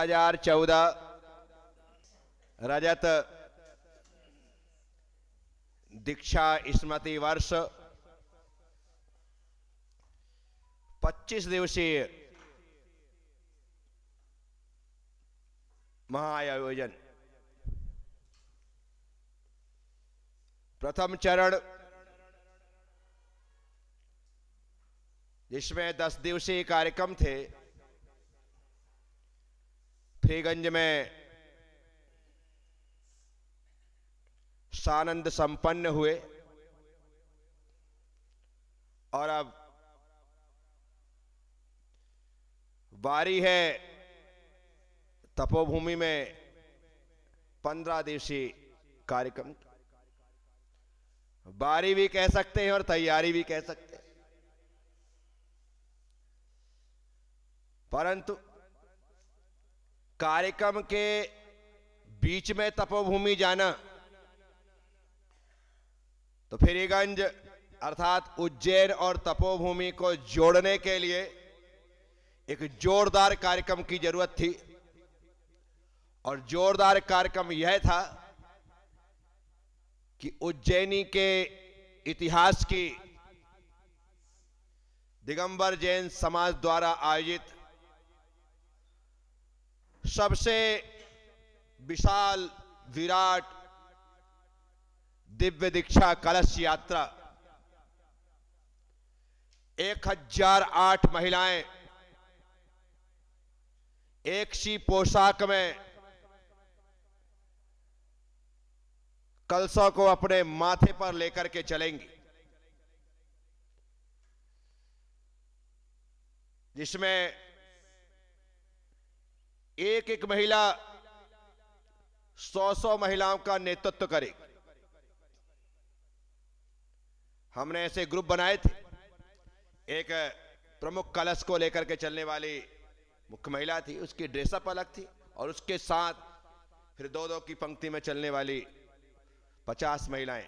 2014 रजत दीक्षा स्मृति वर्ष 25 दिवसीय महाआयोजन। प्रथम चरण जिसमें 10 दिवसीय कार्यक्रम थे, फ्रीगंज में सानंद संपन्न हुए और अब बारी है तपोभूमि में 15 दिवसीय कार्यक्रम। बारी भी कह सकते हैं और तैयारी भी कह सकते हैं, परंतु कार्यक्रम के बीच में तपोभूमि जाना तो फ्रीगंज अर्थात उज्जैन और तपोभूमि को जोड़ने के लिए एक जोरदार कार्यक्रम की जरूरत थी। और जोरदार कार्यक्रम यह था कि उज्जैनी के इतिहास की दिगंबर जैन समाज द्वारा आयोजित सबसे विशाल विराट दिव्य दीक्षा कलश यात्रा 1008 महिलाएं एक सी पोशाक में कलशों को अपने माथे पर लेकर के चलेंगी, जिसमें एक एक महिला 100 महिलाओं का नेतृत्व करेगी। हमने ऐसे ग्रुप बनाए थे। एक प्रमुख कलश को लेकर के चलने वाली मुख्य महिला थी, उसकी ड्रेसअप अलग थी, और उसके साथ फिर दो की पंक्ति में चलने वाली 50 महिलाएं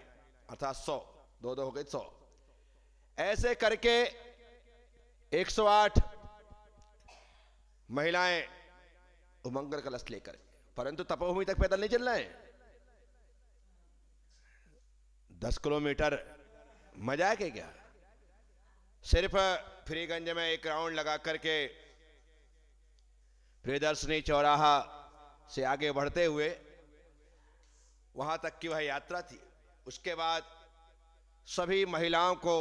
अर्थात 100, दो हो गए 100। ऐसे करके 108 महिलाएं उमंगल कलश लेकर, परंतु तपोभूमि तक पैदल नहीं चलना है। 10 किलोमीटर मजाक है क्या? सिर्फ फ्रीगंज में एक राउंड लगा करके प्रियदर्शनी चौराहा से आगे बढ़ते हुए वहां तक की वह यात्रा थी। उसके बाद सभी महिलाओं को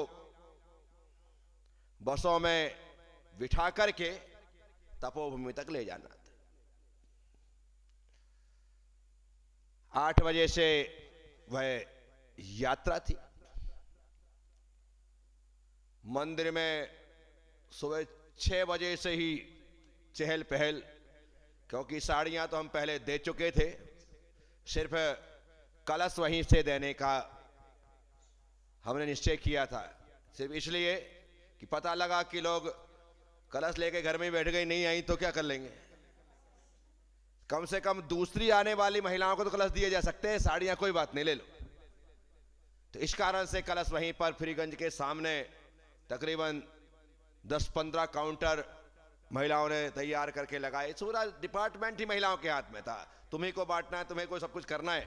बसों में बिठा करके तपोभूमि तक ले जाना था। 8 बजे से वह यात्रा थी। मंदिर में सुबह 6 बजे से ही चहल पहल, क्योंकि साड़ियां तो हम पहले दे चुके थे, सिर्फ कलश वहीं से देने का हमने निश्चय किया था। सिर्फ इसलिए कि पता लगा कि लोग कलश लेके घर में बैठ गई, नहीं आई तो क्या कर लेंगे। कम से कम दूसरी आने वाली महिलाओं को तो कलश दिए जा सकते हैं, साड़ियां कोई बात नहीं, ले लो। तो इस कारण से कलश वहीं पर फ्रीगंज के सामने तकरीबन 10-15 काउंटर महिलाओं ने तैयार करके लगाए। पूरा डिपार्टमेंट ही महिलाओं के हाथ में था। तुम्ही को बांटना है, तुम्हें को सब कुछ करना है,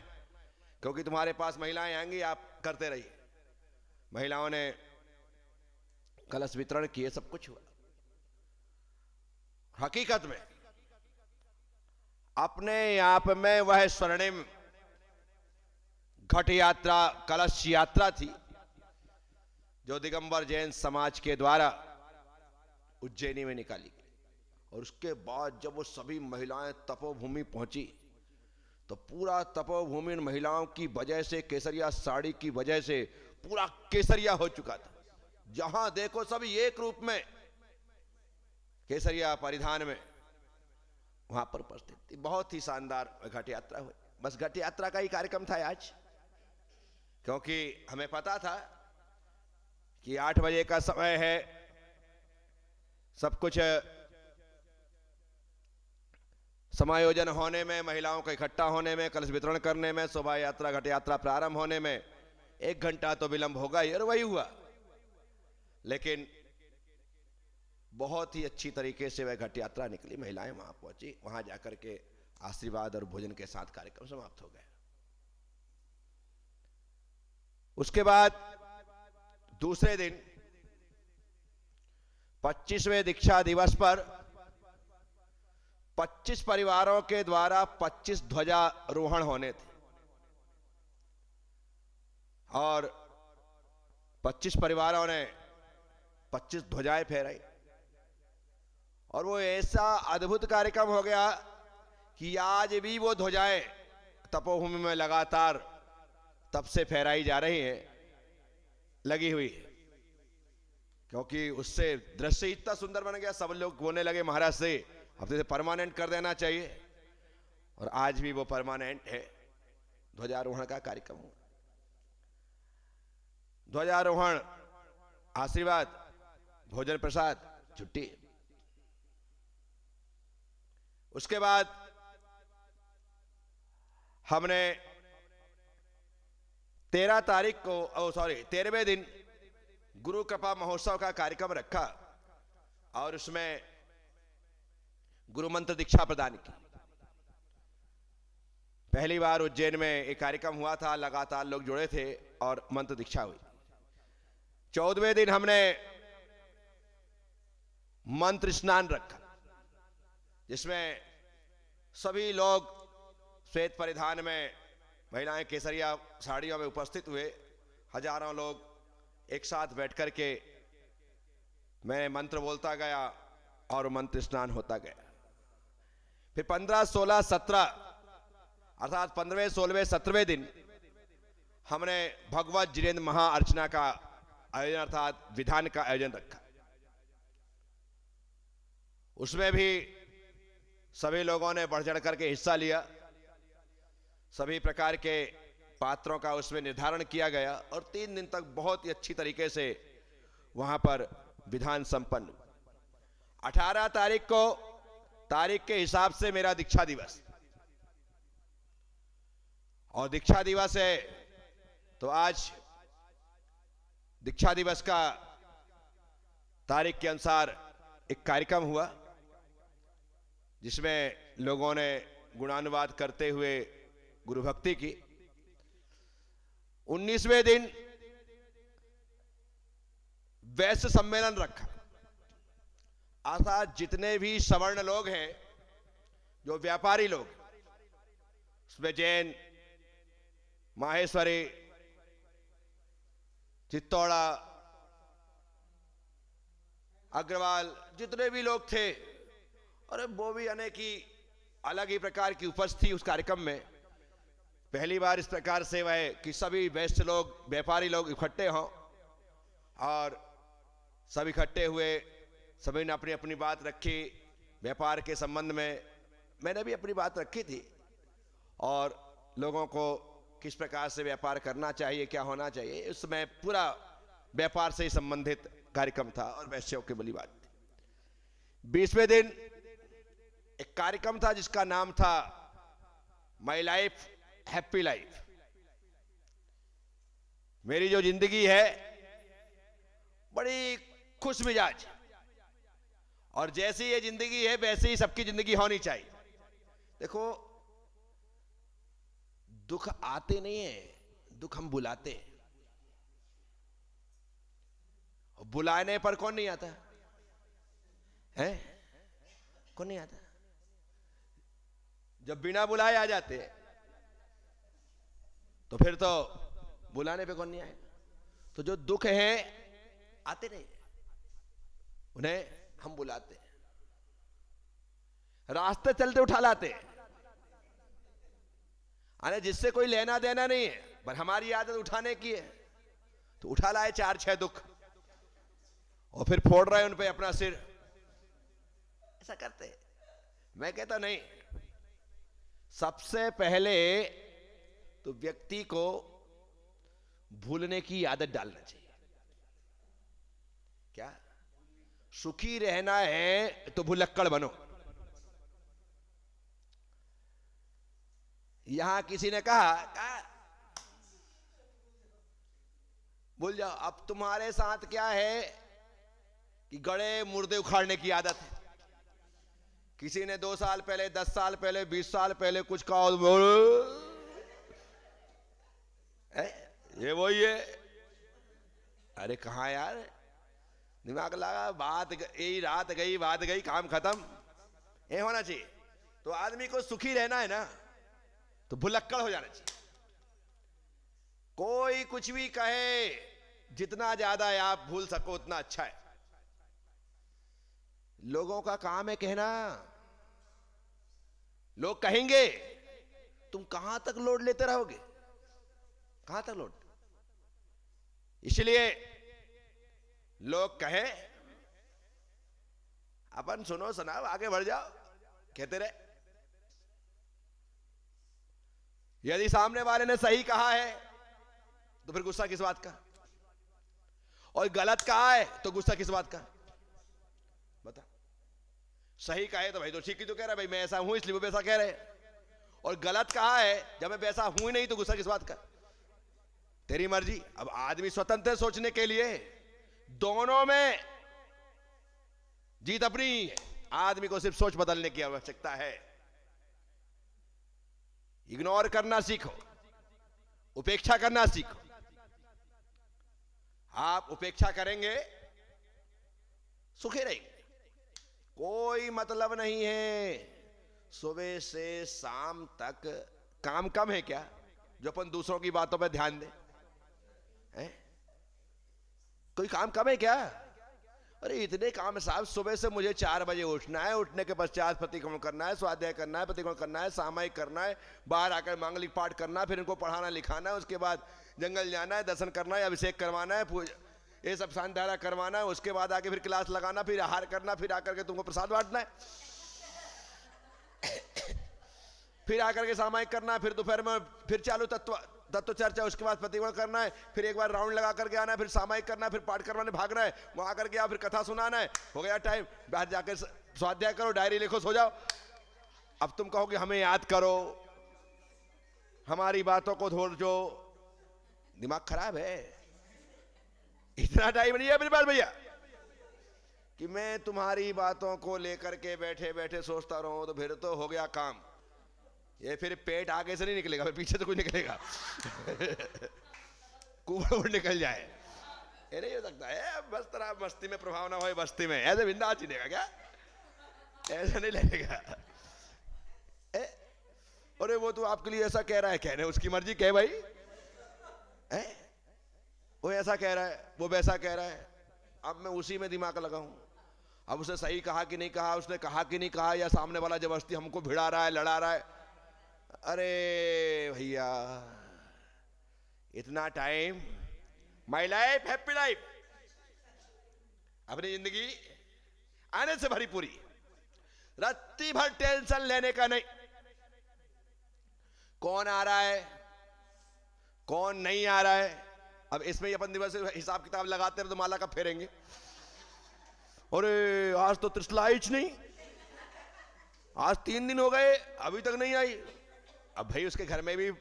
क्योंकि तुम्हारे पास महिलाएं आएंगी, आप करते रहिए। महिलाओं ने कलश वितरण किए, सब कुछ हुआ। हकीकत में अपने आप में वह स्वर्णिम घट यात्रा कलश यात्रा थी जो दिगंबर जैन समाज के द्वारा उज्जैनी में निकाली गई। और उसके बाद जब वो सभी महिलाएं तपोभूमि पहुंची तो पूरा तपोभूमि महिलाओं की वजह से, केसरिया साड़ी की वजह से पूरा केसरिया हो चुका था। जहां देखो सभी एक रूप में केसरिया परिधान में वहां पर उपस्थित थी। बहुत ही शानदार घट यात्रा हुई। बस घट यात्रा का ही कार्यक्रम था आज, क्योंकि हमें पता था कि 8 बजे का समय है, सब कुछ समायोजन होने में, महिलाओं का इकट्ठा होने में, कलश वितरण करने में, शोभा यात्रा घट यात्रा प्रारंभ होने में 1 घंटा तो विलंब होगा ही, और वही हुआ। लेकिन बहुत ही अच्छी तरीके से वह घट यात्रा निकली। महिलाएं वहां पहुंची, वहां जाकर के आशीर्वाद और भोजन के साथ कार्यक्रम समाप्त हो गया। उसके बाद दूसरे दिन 25वें दीक्षा दिवस पर 25 परिवारों के द्वारा 25 ध्वजारोहण होने थे और 25 परिवारों ने 25 ध्वजाएं फहराई और वो ऐसा अद्भुत कार्यक्रम हो गया कि आज भी वो ध्वजाएं तपोभूमि में लगातार तब से फहराई जा रही हैं, लगी हुई है, क्योंकि उससे दृश्य इतना सुंदर बन गया। सब लोग बोलने लगे महाराज से अब तो इसे परमानेंट कर देना चाहिए, और आज भी वो परमानेंट है। ध्वजारोहण का कार्यक्रम हुआ, ध्वजारोहण, आशीर्वाद, भोजन प्रसाद, छुट्टी। उसके बाद हमने 13वें दिन गुरु कृपा महोत्सव का कार्यक्रम रखा और उसमें गुरु मंत्र दीक्षा प्रदान की। पहली बार उज्जैन में एक कार्यक्रम हुआ था, लगातार लोग जुड़े थे और मंत्र दीक्षा हुई। 14वें दिन हमने मंत्र स्नान रखा, जिसमें सभी लोग श्वेत परिधान में, महिलाएं केसरिया साड़ियों में उपस्थित हुए। हजारों लोग एक साथ बैठ करके मैं मंत्र बोलता गया और मंत्र स्नान होता गया। फिर 15, 16, 17 अर्थात 15वें, 16वें, 17वें दिन हमने भगवत जिनेन्द्र महाअर्चना का आयोजन अर्थात विधान का आयोजन रखा। उसमें भी सभी लोगों ने बढ़ चढ़ करके हिस्सा लिया। सभी प्रकार के पात्रों का उसमें निर्धारण किया गया और 3 दिन तक बहुत ही अच्छी तरीके से वहां पर विधान संपन्न हुआ। 18 तारीख को तारीख के हिसाब से मेरा दीक्षा दिवस, और दीक्षा दिवस है तो आज दीक्षा दिवस का तारीख के अनुसार एक कार्यक्रम हुआ, जिसमें लोगों ने गुणानुवाद करते हुए गुरु भक्ति की। 19वें दिन वैश्य सम्मेलन रखा, अर्थात जितने भी सवर्ण लोग हैं, जो व्यापारी लोग, उसमें जैन, माहेश्वरी, चित्तौड़ा, अग्रवाल, जितने भी लोग थे, और वो भी अनेक ही अलग ही प्रकार की उपस्थिति उस कार्यक्रम में। पहली बार इस प्रकार से वह कि सभी वैश्य लोग, व्यापारी लोग इकट्ठे हों, और सब इकट्ठे हुए, सभी ने अपनी अपनी बात रखी व्यापार के संबंध में। मैंने भी अपनी बात रखी थी, और लोगों को किस प्रकार से व्यापार करना चाहिए, क्या होना चाहिए, इसमें पूरा व्यापार से ही संबंधित कार्यक्रम था और वैश्यों की बड़ी बात थी। 20वें दिन एक कार्यक्रम था जिसका नाम था माई लाइफ हैप्पी लाइफ। मेरी जो जिंदगी है बड़ी खुश मिजाज, और जैसी ये जिंदगी है वैसे ही सबकी जिंदगी होनी चाहिए। देखो, दुख आते नहीं है, दुख हम बुलाते हैं। बुलाने पर कौन नहीं आता है? कौन नहीं आता? जब बिना बुलाए आ जाते तो फिर तो बुलाने पे कौन नहीं आएगा। तो जो दुख है आते नहीं, उन्हें हम बुलाते हैं, रास्ते चलते उठा लाते हैं। अरे जिससे कोई लेना देना नहीं है, पर हमारी आदत उठाने की है, तो उठा लाए 4-6 दुख और फिर फोड़ रहे उन पे अपना सिर। ऐसा करते हैं। मैं कहता नहीं, सबसे पहले तो व्यक्ति को भूलने की आदत डालना चाहिए। क्या सुखी रहना है तो भुलक्कड़ बनो। यहां किसी ने कहा भूल जाओ, अब तुम्हारे साथ क्या है कि गड़े मुर्दे उखाड़ने की आदत है। किसी ने 2 साल पहले, 10 साल पहले, 20 साल पहले कुछ कहा, ये वही है। अरे कहाँ यार, दिमाग लगा, बात यही, रात गई बात गई, काम खत्म। ये होना चाहिए। तो आदमी को सुखी रहना है ना, तो भुलक्कड़ हो जाना चाहिए। कोई कुछ भी कहे, जितना ज्यादा आप भूल सको उतना अच्छा है। लोगों का काम है कहना। लोग कहेंगे, तुम कहां तक लोड लेते रहोगे, कहां तक लोड। इसलिए लोग कहे, अपन सुनो सुनाओ, आगे बढ़ जाओ, कहते रहे। यदि सामने वाले ने सही कहा है तो फिर गुस्सा किस बात का, और गलत कहा है तो गुस्सा किस बात का। बता, सही कहा है तो भाई तो ठीक ही तो कह रहा है, भाई मैं ऐसा हूं इसलिए वो वैसा कह रहे हैं। और गलत कहा है, जब मैं वैसा हूं ही नहीं तो गुस्सा किस बात का। तेरी मर्जी। अब आदमी स्वतंत्र है सोचने के लिए, दोनों में जीत अपनी है। आदमी को सिर्फ सोच बदलने की आवश्यकता है। इग्नोर करना सीखो, उपेक्षा करना सीखो। आप उपेक्षा करेंगे, सुखी रहेंगे। कोई मतलब नहीं है सुबह से शाम तक काम कम है क्या जो अपन दूसरों की बातों पर ध्यान दें। कोई काम कम है क्या। अरे इतने काम है साहब। सुबह से मुझे 4 बजे उठना है, उठने के पश्चात प्रतिक्रमण करना है, स्वाध्याय करना है, प्रतिक्रमण करना है, सामायिक करना है, बाहर आकर मांगलिक पाठ करना है, फिर इनको पढ़ाना लिखाना है, उसके बाद जंगल जाना है, दर्शन करना है, अभिषेक करवाना है, ये सब शांतिधारा करवाना है, उसके बाद आके फिर क्लास लगाना, फिर आहार करना, फिर आकर के तुमको प्रसाद बांटना है, फिर आकर के सामायिक करना है, फिर दोपहर में फिर चालू तत्व चर्चा, उसके बाद प्रतिक्रमण करना है, फिर एक बार राउंड लगा करके आना है, फिर सामायिक करना है, फिर पाठ करवाने भागना है, वहां आकर के फिर कथा सुनाना है। हो गया टाइम, बाहर जाकर स्वाध्याय करो, डायरी लिखो, सो जाओ। अब तुम कहोगे हमें याद करो, हमारी बातों को धोजो। दिमाग खराब है। इतना टाइम नहीं है बिरबल भैया कि मैं तुम्हारी बातों को लेकर के बैठे बैठे सोचता रहूं। तो फिर तो हो गया काम। ये फिर पेट आगे से नहीं निकलेगा, फिर पीछे से कुछ निकलेगा। कुबड़ निकल जाए, ये नहीं हो सकता है। बस तरह मस्ती में प्रभाव ना हो, बस्ती में ऐसे बिंदास चलेगा क्या, ऐसा नहीं लगेगा। अरे वो तो आपके लिए ऐसा कह रहा है, कहने उसकी मर्जी, कह भाई। वो ऐसा कह रहा है, वो वैसा कह रहा है, अब मैं उसी में दिमाग लगाऊं। अब उसने सही कहा कि नहीं कहा, उसने कहा कि नहीं कहा, या सामने वाला जबरदस्ती हमको भिड़ा रहा है, लड़ा रहा है। अरे भैया, इतना time, my life happy life, अपनी जिंदगी आने से भरी पूरी, रत्ती भर टेंशन लेने का नहीं। कौन आ रहा है, कौन नहीं आ रहा है। अब इसमें अपन दिवस हिसाब किताब लगाते हैं तो माला कब फेरेंगे। अरे आज तो त्रिशलाइच नहीं, आज 3 दिन हो गए अभी तक नहीं आई। अब भाई उसके घर में भी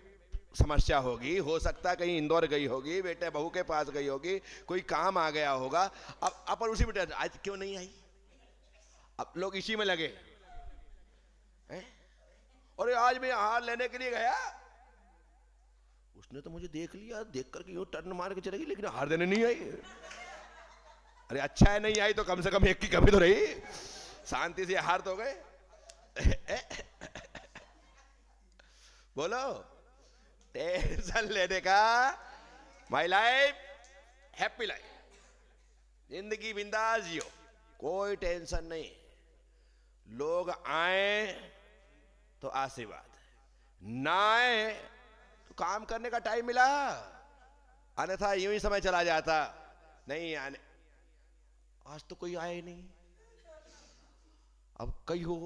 समस्या होगी, हो सकता है कहीं इंदौर गई होगी, बेटे बहू के पास गई होगी, कोई काम आ गया होगा। अब अपन उसी में आज क्यों नहीं आई। अब लोग इसी में लगे हैं? अरे आज मैं आहार लेने के लिए गया, उसने तो मुझे देख लिया, देख करके यूं टर्न मार के चलेगी, लेकिन आहार देने नहीं आई। अरे अच्छा है नहीं आई तो कम से कम एक की कमी तो रही, शांति से आहार तो गए। बोलो, टेंशन लेने का, माई लाइफ हैप्पी लाइफ, जिंदगी बिंदास जियो, कोई टेंशन नहीं। लोग आए तो आशीर्वाद, ना आए तो काम करने का टाइम मिला, अन्यथा यूं ही समय चला जाता। नहीं आने, आज तो कोई आए नहीं, अब कहीं हो,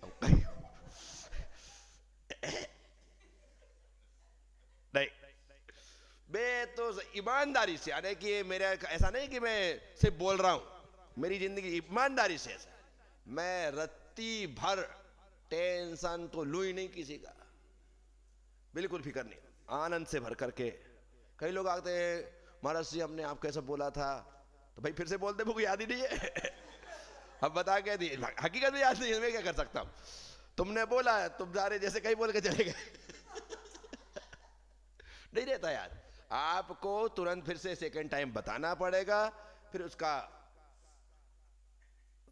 अब कहीं हो। नहीं, मैं तो ईमानदारी से, यानी कि मेरा ऐसा नहीं कि मैं सिर्फ बोल रहा हूं, मेरी जिंदगी ईमानदारी से ऐसा। मैं रत्ती भर टेंशन तो लू ही नहीं किसी का, बिल्कुल फिक्र नहीं, आनंद से भर करके। कई लोग आते हैं, महाराज जी हमने आप कैसे बोला था, तो भाई फिर से बोलते मुझे याद ही नहीं है। अब बता के दी, हकीकत में याद नहीं है, मैं क्या कर सकता हूं। तुमने बोला, तुम सारे जैसे कहीं बोल के चले गए। नहीं रहता याद। आपको तुरंत फिर से सेकंड टाइम बताना पड़ेगा, फिर उसका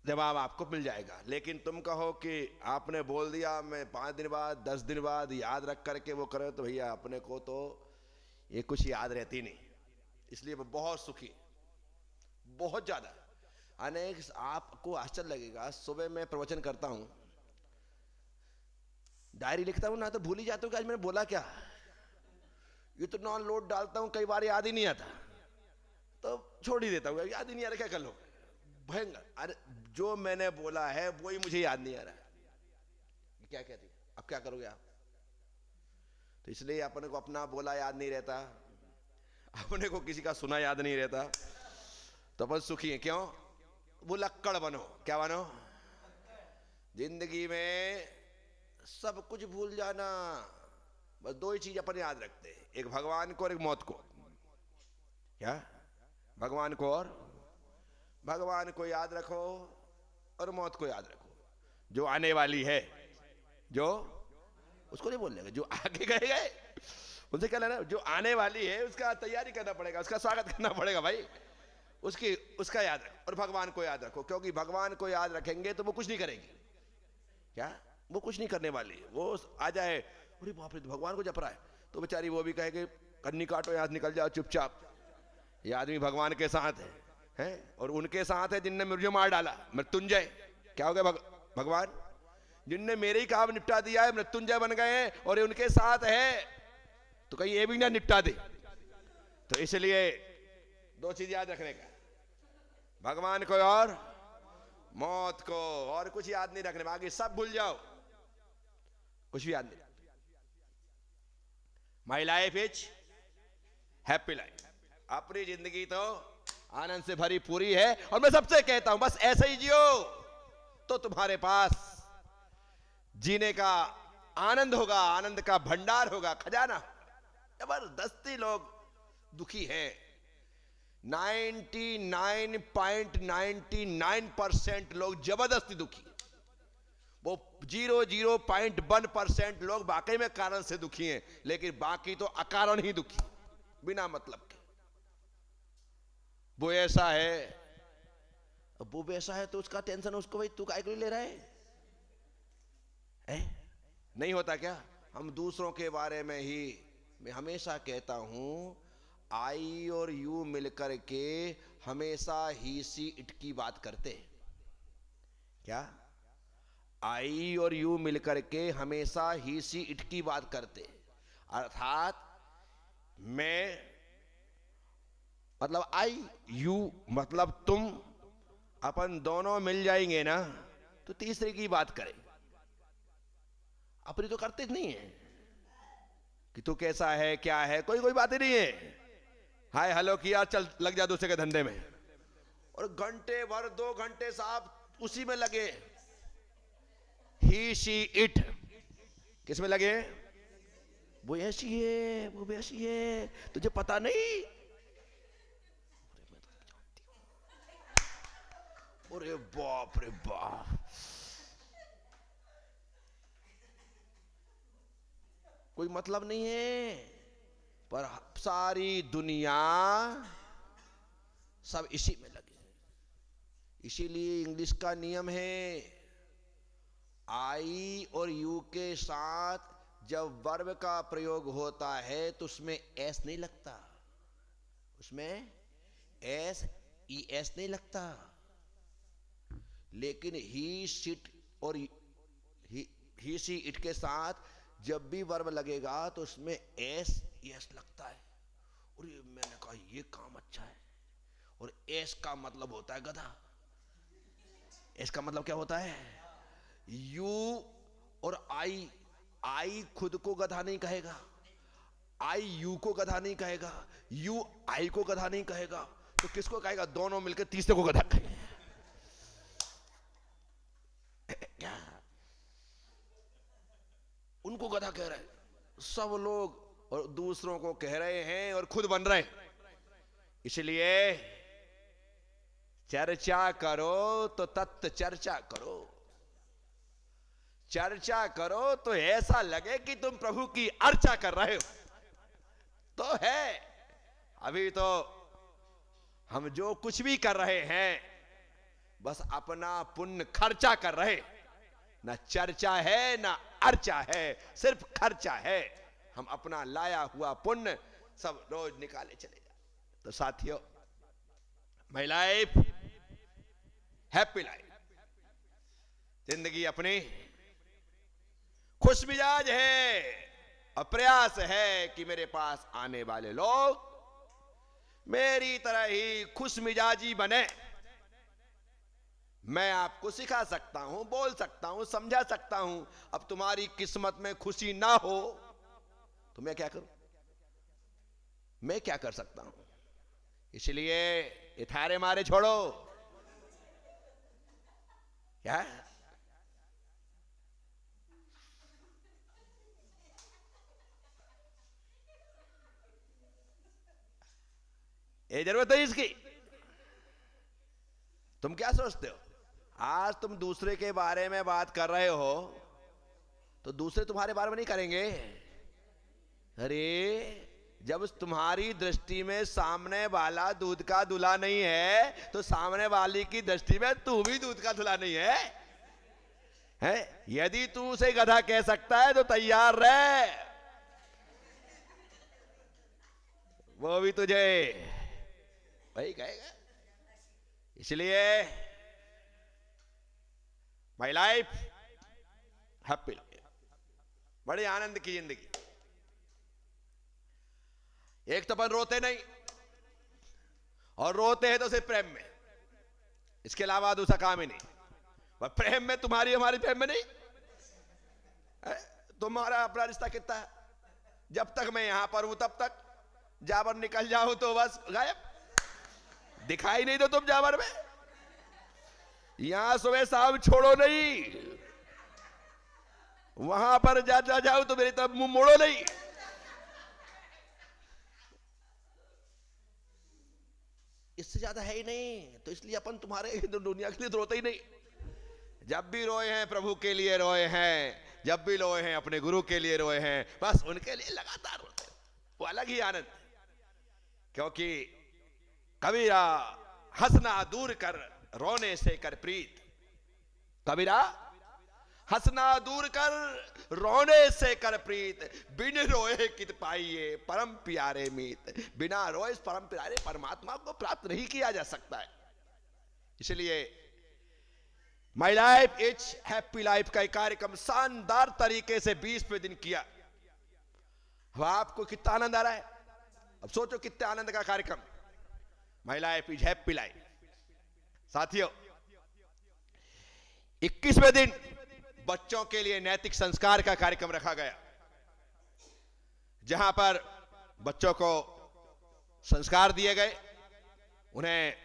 जवाब आपको मिल जाएगा। लेकिन तुम कहो कि आपने बोल दिया, मैं 5 दिन बाद 10 दिन बाद याद रख करके वो करे, तो भैया अपने को तो ये कुछ याद रहती नहीं। इसलिए मैं बहुत सुखी, बहुत ज्यादा अनेक। आपको आश्चर्य लगेगा, सुबह मैं प्रवचन करता हूं, डायरी लिखता हूं ना, तो भूल ही जाता हूं कि आज मैंने बोला क्या। इतना लोड डालता हूं, कई बार याद ही नहीं आता, तो छोड़ ही देता हूं, याद ही नहीं आ रहा, क्या कर लो भयंकर। अरे जो मैंने बोला है वही मुझे याद नहीं आ रहा है, क्या कहती, अब क्या करोगे आप। तो इसलिए अपने को अपना बोला याद नहीं रहता, अपने को किसी का सुना याद नहीं रहता, तो बस सुखी है। क्यों? भुलक्कड़ बनो। क्या बनो? जिंदगी में सब कुछ भूल जाना। बस 2 ही चीज अपन याद रखते हैं, एक भगवान को और एक मौत को। क्या? भगवान को और भगवान को याद रखो और मौत को याद रखो। जो आने वाली है, जो उसको नहीं बोलने का, जो आगे गए गए उनसे क्या लेना। जो आने वाली है उसका तैयारी करना पड़ेगा, उसका स्वागत करना पड़ेगा भाई, उसका याद रखो। और भगवान को याद रखो, क्योंकि भगवान को याद रखेंगे तो वो कुछ नहीं करेगी। क्या? वो कुछ नहीं करने वाली। वो आ जाए, अरे बाप रे भगवान को जप रहा है, तो बेचारी वो भी कहे कि कन्नी काटो, यहाँ निकल जाओ चुपचाप। ये आदमी भगवान के साथ है और उनके साथ है जिनने मुझे मार डाला, मृत्युंजय। क्या हो गया? भगवान जिनने मेरे ही काम निपटा दिया है, मृत्युंजय बन गए हैं, और उनके साथ है, तो कहीं ये भी ना निपटा दे। तो इसलिए 2 चीज याद रखने का, भगवान को और मौत को। और कुछ याद नहीं रखने, बाकी सब भूल जाओ, कुछ भी याद नहीं। My life is happy life. अपनी जिंदगी तो आनंद से भरी पूरी है, और मैं सबसे कहता हूं बस ऐसे ही जियो, तो तुम्हारे पास जीने का आनंद होगा, आनंद का भंडार होगा, खजाना। जबरदस्ती लोग दुखी हैं, 99.99% लोग जबरदस्ती दुखी। वो 0.01% लोग वाकई में कारण से दुखी हैं, लेकिन बाकी तो अकारण ही दुखी, बिना मतलब के। वो ऐसा है, वो वैसा है, तो उसका टेंशन उसको, भाई तू काय के लिए ले रहा है? नहीं होता क्या? हम दूसरों के बारे में ही, मैं हमेशा कहता हूं, आई और यू मिलकर के हमेशा ही सी इट की बात करते। क्या? आई और यू मिलकर के हमेशा ही सी इट की बात करते, अर्थात मैं मतलब आई, यू मतलब तुम, अपन दोनों मिल जाएंगे ना, तो तीसरे की बात करें। अपनी तो करते नहीं है कि तू कैसा है, क्या है, कोई बात ही नहीं है। हाय हेलो किया, चल लग जा दूसरे के धंधे में, और घंटे भर 2 घंटे साहब उसी में लगे। ही शी इट किस में लगे? वो ऐसी है, वो वैसी है, तुझे पता नहीं। अरे बाप रे बाप, कोई मतलब नहीं है, पर सारी दुनिया सब इसी में लगे। इसीलिए इंग्लिश का नियम है, आई और यू के साथ जब वर्ब का प्रयोग होता है तो उसमें एस नहीं लगता, उसमें एस ई एस नहीं लगता। लेकिन ही सिट और ही सी इट के साथ जब भी वर्ब लगेगा तो उसमें एस एस लगता है। और ये मैंने कहा ये काम अच्छा है। और एस का मतलब होता है गधा। एस का मतलब क्या होता है? यू और आई खुद को गधा नहीं कहेगा, आई यू को गधा नहीं कहेगा, यू आई को गधा नहीं कहेगा, तो किसको कहेगा? दोनों मिलकर तीसरे को गधा कहेगा। क्या उनको गधा कह रहे हैं सब लोग, और दूसरों को कह रहे हैं और खुद बन रहे हैं। इसलिए चर्चा करो तो तत्व चर्चा करो, चर्चा करो तो ऐसा लगे कि तुम प्रभु की अर्चा कर रहे हो। तो है अभी तो हम जो कुछ भी कर रहे हैं बस अपना पुण्य खर्चा कर रहे, ना चर्चा है ना अर्चा है, सिर्फ खर्चा है। हम अपना लाया हुआ पुण्य सब रोज निकाले चले जाए। तो साथियों, माय लाइफ हैप्पी लाइफ, जिंदगी अपनी खुश मिजाज है और प्रयास है कि मेरे पास आने वाले लोग मेरी तरह ही खुश मिजाजी बने। मैं आपको सिखा सकता हूं, बोल सकता हूं, समझा सकता हूं। अब तुम्हारी किस्मत में खुशी ना हो तो मैं क्या करूं? मैं क्या कर सकता हूं? इसलिए ये थारे मारे छोड़ो। क्या ये जरूरत है इसकी? तुम क्या सोचते हो? आज तुम दूसरे के बारे में बात कर रहे हो तो दूसरे तुम्हारे बारे में नहीं करेंगे। अरे जब तुम्हारी दृष्टि में सामने वाला दूध का दूल्हा नहीं है तो सामने वाली की दृष्टि में तू भी दूध का दूल्हा नहीं है, है? यदि तू उसे गधा कह सकता है तो तैयार रहे, वो भी तुझे वही कहेगा। इसलिए माय लाइफ हैप्पी लाइफ, बड़े आनंद की जिंदगी। एक तो अपन रोते नहीं, और रोते हैं तो सिर्फ प्रेम में, इसके अलावा दूसरा काम ही नहीं। वह प्रेम में तुम्हारी हमारी प्रेम में नहीं। तुम्हारा अपना रिश्ता कितना है? जब तक मैं यहां पर हूं तब तक, जावर निकल जाओ तो बस गायब, दिखाई नहीं दो तुम जावर में। यहां सुबह शाम छोड़ो नहीं, वहां पर जा जाओ तो मेरी तरफ मुंह मोड़ो नहीं। इससे ज्यादा है ही नहीं। तो इसलिए अपन तुम्हारे दुनिया के लिए तो रोते ही नहीं। जब भी रोए हैं प्रभु के लिए रोए हैं, जब भी रोए हैं अपने गुरु के लिए रोए हैं, बस उनके लिए लगातार रोते हैं। वो अलग ही आनंद, क्योंकि कबीरा हंसना दूर कर रोने से कर प्रीत। कबीरा हंसना दूर कर रोने से कर प्रीत, बिन रोए कित पाइए परम प्यारे मीत। बिना रोए इस परम प्यारे परमात्मा को प्राप्त नहीं किया जा सकता है। इसलिए my life is happy life का कार्यक्रम शानदार तरीके से 20वें दिन किया। अब आपको कितना आनंद आ रहा है? अब सोचो कितने आनंद का कार्यक्रम। My life is happy life. साथियों, 21वें दिन बच्चों के लिए नैतिक संस्कार का कार्यक्रम रखा गया, जहां पर बच्चों को संस्कार दिए गए, उन्हें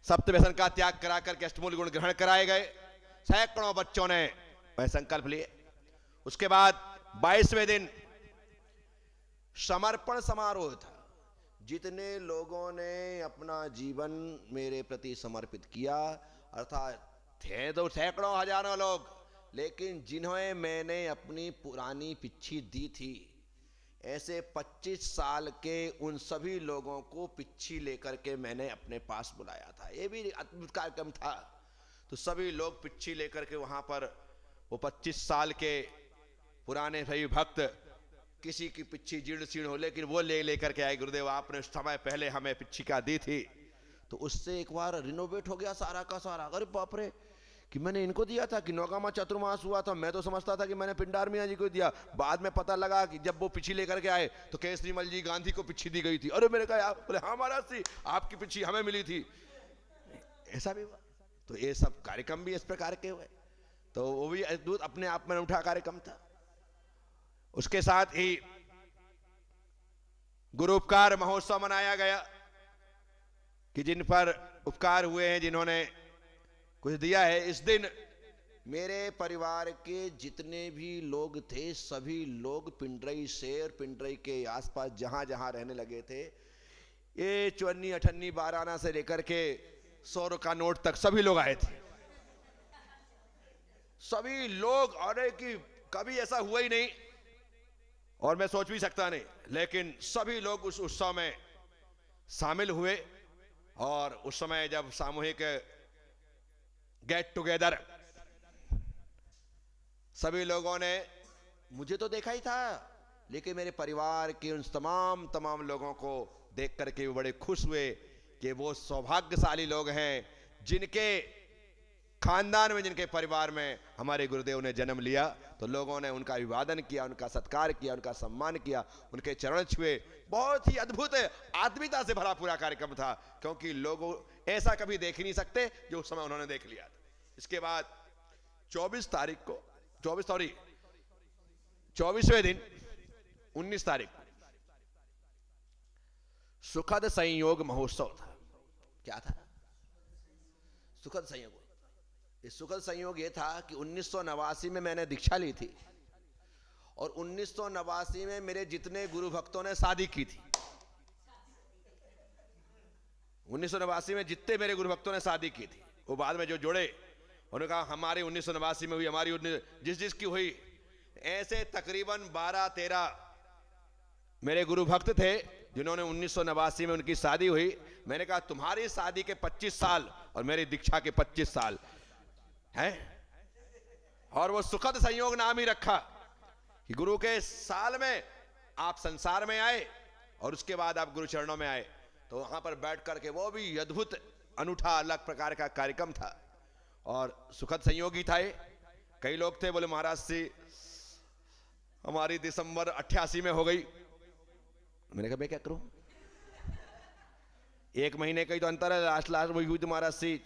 सप्त व्यसन का त्याग करा करके अष्टमूल गुण ग्रहण कराए गए। सैकड़ों बच्चों ने वह संकल्प लिए। उसके बाद 22वें दिन समर्पण समारोह था। जितने लोगों ने अपना जीवन मेरे प्रति समर्पित किया, अर्थात थे तो सैकड़ों हजारों लोग, लेकिन जिन्हें मैंने अपनी पुरानी पिच्छी दी थी, ऐसे 25 साल के उन सभी लोगों को पिच्छी लेकर के मैंने अपने पास बुलाया था। ये भी अद्भुत कार्यक्रम था। तो सभी लोग पिच्छी लेकर के वहां पर, वो 25 साल के पुराने सभी भक्त, किसी की पिच्छी जीर्ण शीर्ण हो लेकिन वो लेकर के आए। गुरुदेव आपने समय पहले हमें पिच्छी का दी थी, तो उससे एक बार रिनोवेट हो गया सारा का सारा। अरे बाप रे, कि मैंने इनको दिया था कि नौगामा चतुर्मास हुआ था, मैं तो समझता था कि मैंने पिंडार मियाँ जी को दिया। बाद में पता लगा कि जब वो पिच्छी लेकर के आए तो केसरीमल जी गांधी को पिच्छी दी गई थी। अरे मैंने कहा, बोले हाँ महाराज जी, आपकी पिच्छी हमें मिली थी। ऐसा भी हुआ। तो ये सब कार्यक्रम भी इस प्रकार के हुए। तो वो भी अद्भुत अपने आप में उठा कार्यक्रम था। उसके साथ ही गुरु उपकार महोत्सव मनाया गया, कि जिन पर उपकार हुए हैं, जिन्होंने कुछ दिया है। इस दिन मेरे परिवार के जितने भी लोग थे, सभी लोग पिंडरई से और पिंडरई के आसपास जहां जहां रहने लगे थे, ये चौन्नी अठन्नी बाराना से लेकर के 100 का नोट तक सभी लोग आए थे। सभी लोग, अरे कि कभी ऐसा हुआ ही नहीं और मैं सोच भी सकता नहीं, लेकिन सभी लोग उस उत्सव में शामिल हुए। और उस समय जब सामूहिक गेट टुगेदर, सभी लोगों ने, मुझे तो देखा ही था, लेकिन मेरे परिवार के उन तमाम लोगों को देख करके बड़े खुश हुए कि वो सौभाग्यशाली लोग हैं जिनके खानदान में, जिनके परिवार में हमारे गुरुदेव ने जन्म लिया। तो लोगों ने उनका अभिवादन किया, उनका सत्कार किया, उनका सम्मान किया, उनके चरण छुए। बहुत ही अद्भुत आत्मीयता से भरा पूरा कार्यक्रम था, क्योंकि लोग ऐसा कभी देख ही नहीं सकते जो उस समय उन्होंने देख लिया था। इसके बाद 24वें दिन 19 तारीख सुखद संयोग महोत्सव था। क्या था? सुखद संयोग। इस सुखद संयोग ये था कि 1989 में मैंने दीक्षा ली थी और 1989 में मेरे जितने गुरु भक्तों ने शादी की थी, 1989 में जितने मेरे गुरु भक्तों ने शादी की थी, वो बाद में जो जुड़े, उन्होंने कहा हमारी 1989 में हुई, हमारी जिसकी हुई। ऐसे तकरीबन 12-13 मेरे गुरु भक्त थे जिन्होंने 1989 में उनकी शादी हुई। मैंने कहा तुम्हारी शादी के 25 साल और मेरी दीक्षा के 25 साल है, और वो सुखद संयोग नाम ही रखा कि गुरु के साल में आप संसार में आए और उसके बाद आप गुरु चरणों में आए। तो वहां पर बैठ करके वो भी अद्भुत अनूठा अलग प्रकार का कार्यक्रम था और सुखद संयोग ही था ये। कई लोग थे बोले महाराज से हमारी दिसंबर 88 में हो गई। मैंने कहा मैं क्या करूं, 1 महीने का ही तो अंतर है, लास्ट वही हुई तुम्हारा सी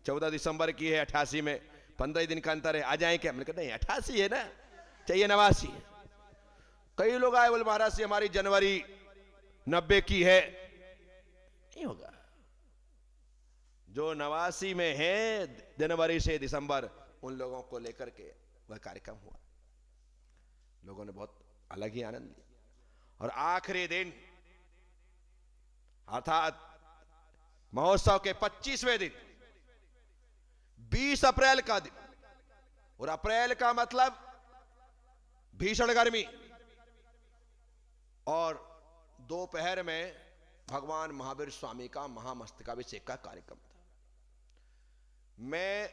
14 दिसंबर की है, 88 में 15 दिन का अंतर है, आ जाए क्या? मैंने कहा नहीं 88 है ना, चाहिए 89। कई लोग आए बोले महाराज से हमारी जनवरी 90 की है। नहीं होगा, जो 89 में है जनवरी से दिसंबर, उन लोगों को लेकर के वह कार्यक्रम हुआ। लोगों ने बहुत अलग ही आनंद लिया। और आखिरी दिन अर्थात महोत्सव के 25वें दिन 20 अप्रैल का दिन, और अप्रैल का मतलब भीषण गर्मी, और दोपहर में भगवान महावीर स्वामी का महामस्तकाभिषेक का कार्यक्रम था। मैं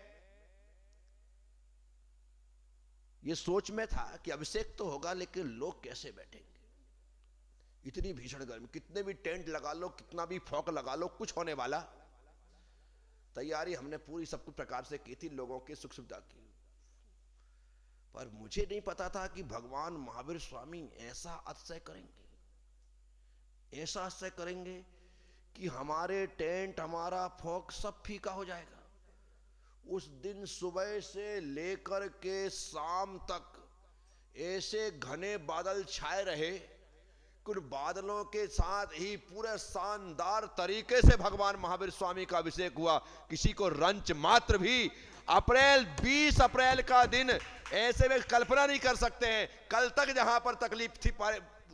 ये सोच में था कि अभिषेक तो होगा लेकिन लोग कैसे बैठेंगे, इतनी भीषण गर्मी, कितने भी टेंट लगा लो, कितना भी फॉग लगा लो, कुछ होने वाला। तैयारी हमने पूरी सब कुछ प्रकार से की थी, लोगों की सुख सुविधा की, पर मुझे नहीं पता था कि भगवान महावीर स्वामी ऐसा अतिशय करेंगे, ऐसा अतिशय करेंगे कि हमारे टेंट, हमारा फॉग सब फीका हो जाएगा। उस दिन सुबह से लेकर के शाम तक ऐसे घने बादल छाए रहे, कुछ बादलों के साथ ही पूरे शानदार तरीके से भगवान महावीर स्वामी का अभिषेक हुआ। किसी को रंच मात्र भी 20 अप्रैल का दिन ऐसे में कल्पना नहीं कर सकते हैं। कल तक जहां पर तकलीफ थी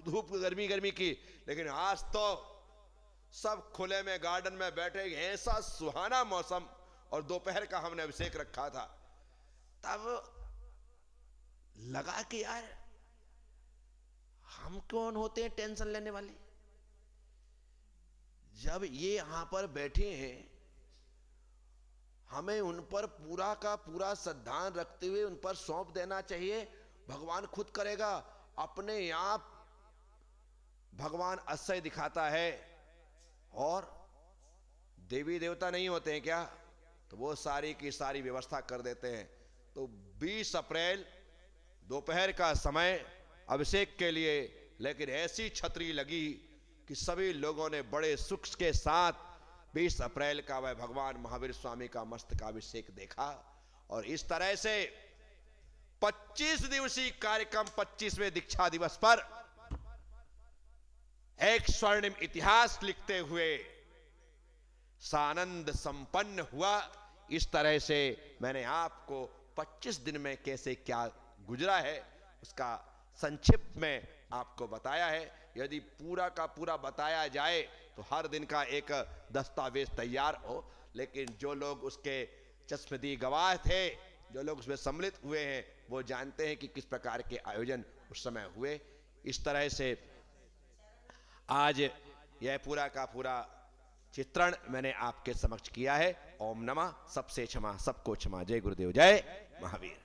धूप गर्मी की, लेकिन आज तो सब खुले में गार्डन में बैठे, ऐसा सुहाना मौसम, और दोपहर का हमने अभिषेक रखा था। तब लगा कि यार हम कौन होते हैं टेंशन लेने वाले, जब ये यहां पर बैठे हैं हमें उन पर पूरा का पूरा श्रद्धान रखते हुए उन पर सौंप देना चाहिए। भगवान खुद करेगा, अपने आप भगवान अतिशय दिखाता है। और देवी देवता नहीं होते हैं क्या, तो वो सारी की सारी व्यवस्था कर देते हैं। तो 20 अप्रैल दोपहर का समय अभिषेक के लिए, लेकिन ऐसी छतरी लगी कि सभी लोगों ने बड़े सुख के साथ 20 अप्रैल का वह भगवान महावीर स्वामी का मस्तकाभिषेक देखा। और इस तरह से 25 दिवसीय कार्यक्रम 25वें दीक्षा दिवस पर एक स्वर्णिम इतिहास लिखते हुए सानंद संपन्न हुआ। इस तरह से मैंने आपको 25 दिन में कैसे क्या गुजरा है उसका संक्षिप्त में आपको बताया है। यदि पूरा का पूरा बताया जाए तो हर दिन का एक दस्तावेज तैयार हो, लेकिन जो लोग उसके चश्मदी गवाह थे, जो लोग उसमें सम्मिलित हुए हैं, वो जानते हैं कि किस प्रकार के आयोजन उस समय हुए। इस तरह से आज यह पूरा का पूरा चित्रण मैंने आपके समक्ष किया है। ओम नमः, सबसे क्षमा, सबको क्षमा। जय गुरुदेव, जय महावीर।